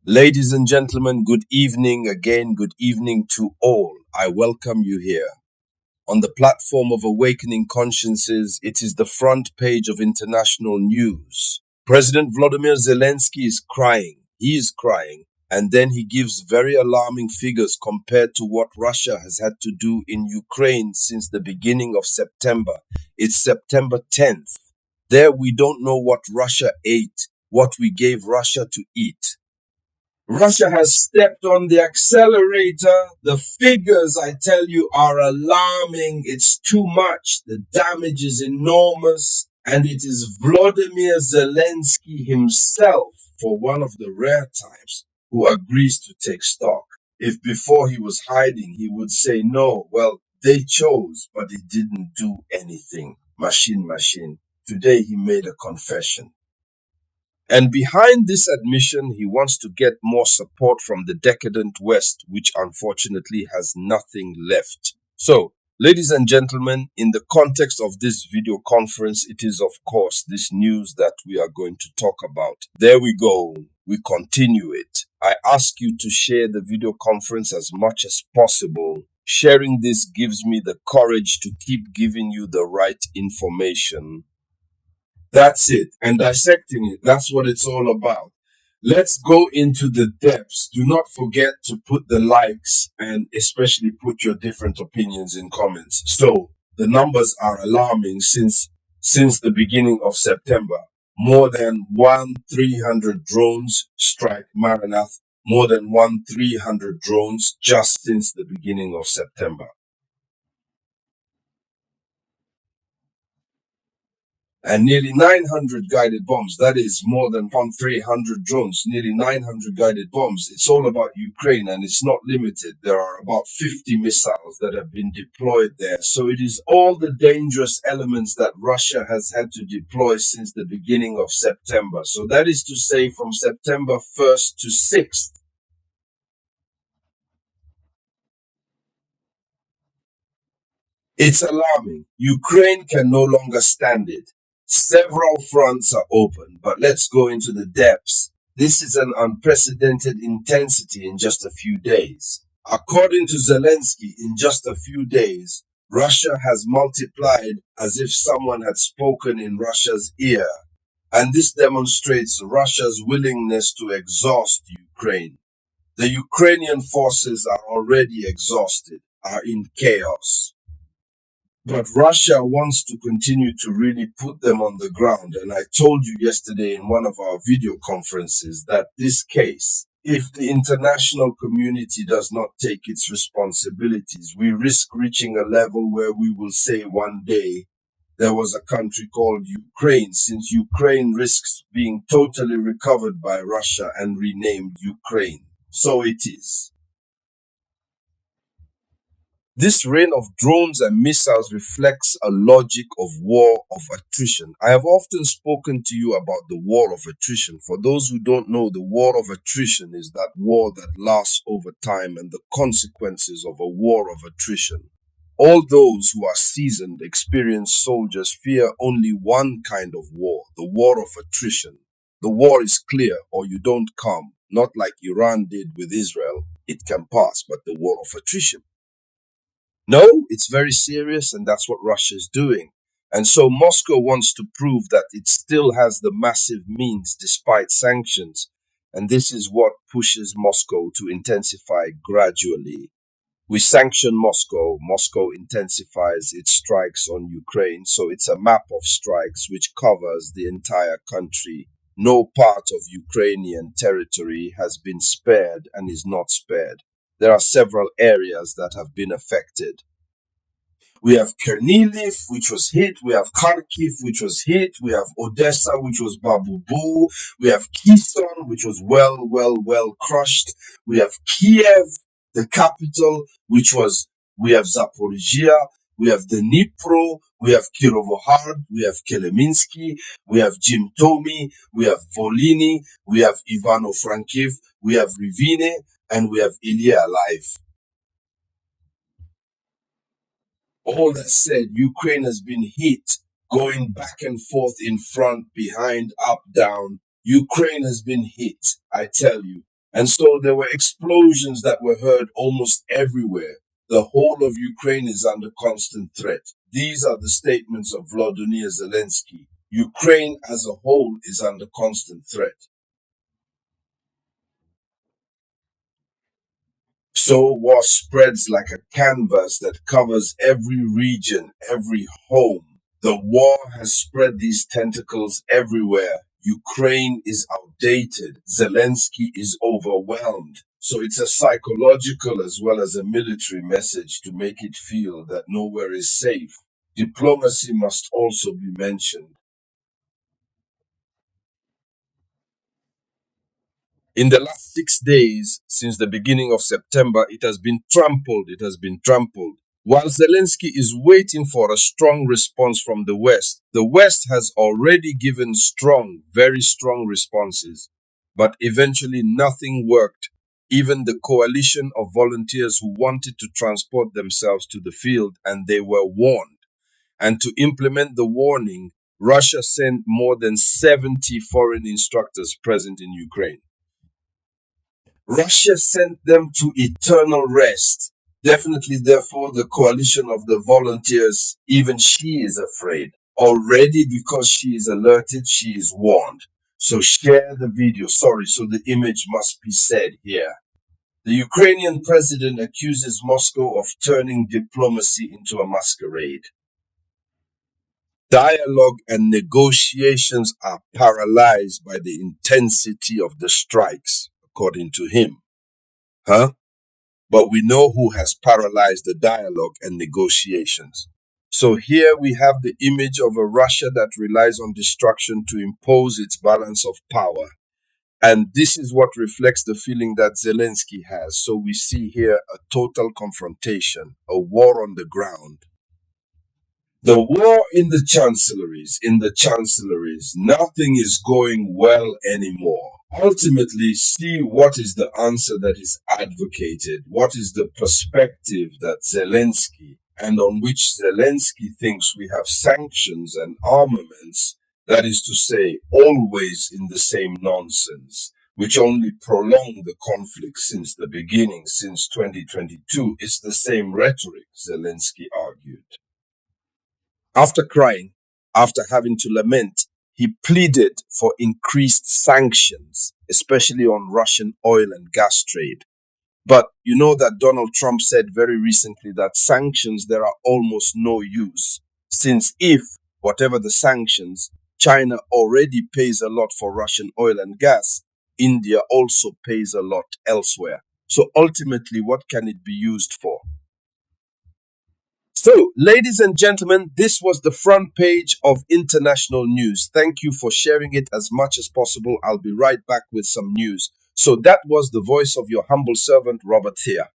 Ladies and gentlemen, good evening again. Good evening to all. I welcome you here. On the platform of Awakening Consciences, it is the front page of international news. President Volodymyr Zelensky is crying. He is crying. And then he gives very alarming figures compared to what Russia has had to do in Ukraine since the beginning of September. It's September 10th. There we don't know what Russia ate, what we gave Russia to eat. Russia has stepped on the accelerator. The figures, I tell you, are alarming. It's too much. The damage is enormous. And it is Volodymyr Zelensky himself, for one of the rare times, who agrees to take stock. If before he was hiding, he would say, no, well, they chose, but he didn't do anything. Machine. Today he made a confession. And behind this admission, he wants to get more support from the decadent West, which unfortunately has nothing left. So, ladies and gentlemen, in the context of this video conference, it is of course this news that we are going to talk about. There we go. We continue it. I ask you to share the video conference as much as possible. Sharing this gives me the courage to keep giving you the right information. That's it. And dissecting it, that's what it's all about. Let's go into the depths. Do not forget to put the likes and especially put your different opinions in comments. So the numbers are alarming since the beginning of September. More than 1,300 drones strike Maranath. More than 1,300 drones just since the beginning of September. And nearly 900 guided bombs. That is more than 1,300 drones, nearly 900 guided bombs. It's all about Ukraine, and it's not limited. There are about 50 missiles that have been deployed there. So it is all the dangerous elements that Russia has had to deploy since the beginning of September. So that is to say from September 1st to 6th. It's alarming. Ukraine can no longer stand it. Several fronts are open, but let's go into the depths. This is an unprecedented intensity in just a few days. According to Zelensky, in just a few days, Russia has multiplied as if someone had spoken in Russia's ear. And this demonstrates Russia's willingness to exhaust Ukraine. The Ukrainian forces are already exhausted, are in chaos. But Russia wants to continue to really put them on the ground. And I told you yesterday in one of our video conferences that this case, if the international community does not take its responsibilities, we risk reaching a level where we will say one day there was a country called Ukraine, since Ukraine risks being totally recovered by Russia and renamed Ukraine. So it is. This rain of drones and missiles reflects a logic of war of attrition. I have often spoken to you about the war of attrition. For those who don't know, the war of attrition is that war that lasts over time and the consequences of a war of attrition. All those who are seasoned, experienced soldiers fear only one kind of war, the war of attrition. The war is clear or you don't come, not like Iran did with Israel. It can pass, but the war of attrition. No, it's very serious, and that's what Russia is doing. And so Moscow wants to prove that it still has the massive means despite sanctions. And this is what pushes Moscow to intensify gradually. We sanction Moscow. Moscow intensifies its strikes on Ukraine. So it's a map of strikes which covers the entire country. No part of Ukrainian territory has been spared and is not spared. There are several areas that have been affected. We have Chernihiv, which was hit. We have Kharkiv, which was hit. We have Odessa, which was Babubu. We have Keystone, which was well crushed. We have Kiev, the capital, we have Zaporizhia. We have the Dnipro. We have Kirovohrad. We have Keleminsky. We have Jimtomi. We have Volhyni. We have Ivano-Frankiv. We have Rivne. And we have Ilyalive. All that said, Ukraine has been hit, going back and forth in front, behind, up, down. Ukraine has been hit, I tell you. And so there were explosions that were heard almost everywhere. The whole of Ukraine is under constant threat. These are the statements of Volodymyr Zelensky. Ukraine as a whole is under constant threat. So war spreads like a canvas that covers every region, every home. The war has spread these tentacles everywhere. Ukraine is outdated. Zelensky is overwhelmed. So it's a psychological as well as a military message to make it feel that nowhere is safe. Diplomacy must also be mentioned. In the last 6 days, since the beginning of September, it has been trampled. It has been trampled. While Zelensky is waiting for a strong response from the West has already given strong, very strong responses. But eventually nothing worked. Even the coalition of volunteers who wanted to transport themselves to the field, and they were warned. And to implement the warning, Russia sent more than 70 foreign instructors present in Ukraine. Russia sent them to eternal rest. Definitely, therefore, the coalition of the volunteers, even she is afraid. Already, because she is alerted, she is warned. So share the video. Sorry, so the image must be said here. The Ukrainian president accuses Moscow of turning diplomacy into a masquerade. Dialogue and negotiations are paralyzed by the intensity of the strikes, according to him. But we know who has paralyzed the dialogue and negotiations. So here we have the image of a Russia that relies on destruction to impose its balance of power. And this is what reflects the feeling that Zelensky has. So we see here a total confrontation, a war on the ground. The war in the chancelleries, nothing is going well anymore. Ultimately, see what is the answer that is advocated, what is the perspective that Zelensky, and on which Zelensky thinks we have sanctions and armaments, that is to say, always in the same nonsense, which only prolong the conflict since the beginning, since 2022. It's the same rhetoric, Zelensky argued. After crying, after having to lament, he pleaded for increased sanctions, especially on Russian oil and gas trade. But you know that Donald Trump said very recently that sanctions, there are almost no use, since if, whatever the sanctions, China already pays a lot for Russian oil and gas, India also pays a lot elsewhere. So ultimately, what can it be used for? So, ladies and gentlemen, this was the front page of international news. Thank you for sharing it as much as possible. I'll be right back with some news. So that was the voice of your humble servant, Robert Théa.